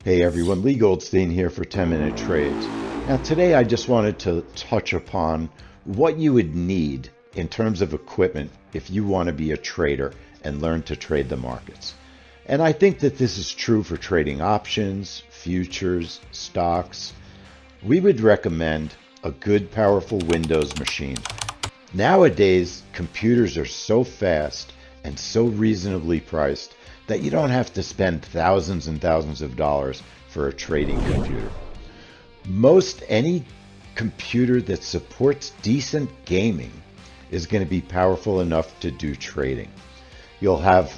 Hey everyone, Leigh Goldstein here for 10-Minute Trades. Now today I just wanted to touch upon what you would need in terms of equipment if you want to be a trader and learn to trade the markets. And I think that this is true for trading options, futures, stocks. We would recommend a good powerful Windows machine. Nowadays, computers are so fast and so reasonably priced that you don't have to spend thousands and thousands of dollars for a trading computer. Most any computer that supports decent gaming is going to be powerful enough to do trading. You'll have,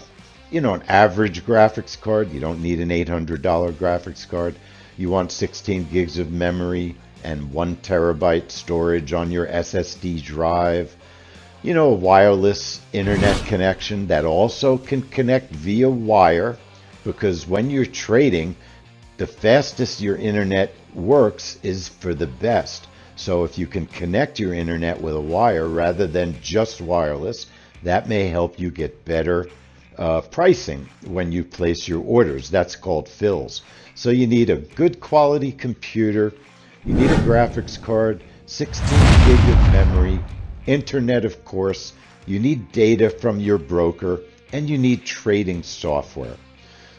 an average graphics card. You don't need an $800 graphics card. You want 16 gigs of memory and 1 terabyte storage on your SSD drive. A wireless internet connection that also can connect via wire, because when you're trading, the fastest your internet works is for the best. So if you can connect your internet with a wire rather than just wireless, that may help you get better pricing when you place your orders. That's called fills. So you need a good quality computer, you need a graphics card, 16 gig of memory, internet, of course, you need data from your broker, and you need trading software.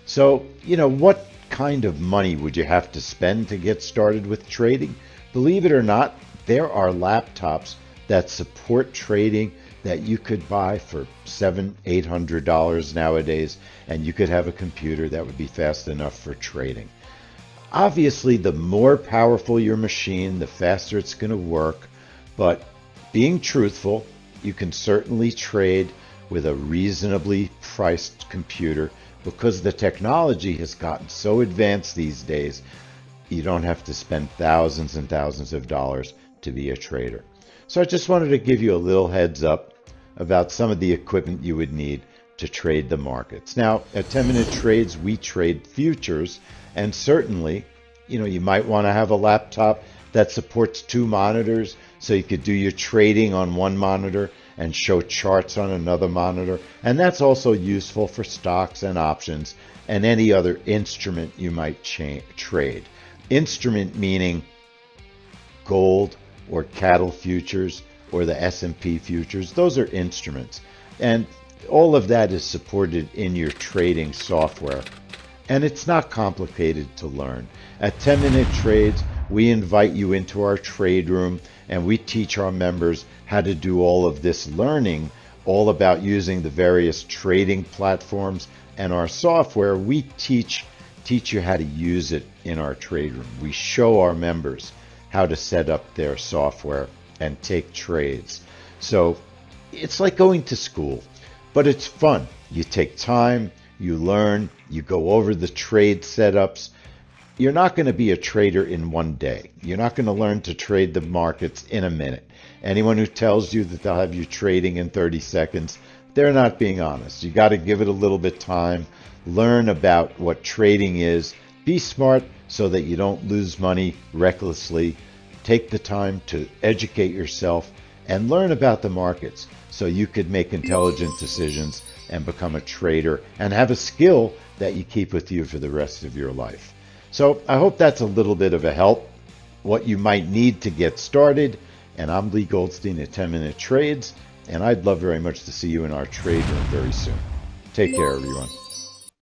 So, what kind of money would you have to spend to get started with trading? Believe it or not, there are laptops that support trading that you could buy for $700-800 nowadays, and you could have a computer that would be fast enough for trading. Obviously, the more powerful your machine, the faster it's going to work, but being truthful, you can certainly trade with a reasonably priced computer because the technology has gotten so advanced these days, you don't have to spend thousands and thousands of dollars to be a trader. So I just wanted to give you a little heads up about some of the equipment you would need to trade the markets. Now, at 10-Minute Trades, we trade futures, and certainly, you might want to have a laptop that supports 2 monitors, so you could do your trading on one monitor and show charts on another monitor. And that's also useful for stocks and options and any other instrument you might trade. Instrument meaning gold or cattle futures or the S&P futures. Those are instruments. And all of that is supported in your trading software. And it's not complicated to learn. At 10-Minute Trades, we invite you into our trade room and we teach our members how to do all of this learning, all about using the various trading platforms and our software. We teach you how to use it in our trade room. We show our members how to set up their software and take trades. So it's like going to school, but it's fun. You take time, you learn, you go over the trade setups. You're not going to be a trader in one day. You're not going to learn to trade the markets in a minute. Anyone who tells you that they'll have you trading in 30 seconds, they're not being honest. You got to give it a little bit time, learn about what trading is, be smart so that you don't lose money recklessly. Take the time to educate yourself and learn about the markets so you could make intelligent decisions and become a trader and have a skill that you keep with you for the rest of your life. So I hope that's a little bit of a help, what you might need to get started. And I'm Leigh Goldstein at 10-Minute Trades, and I'd love very much to see you in our trade room very soon. Take care, everyone.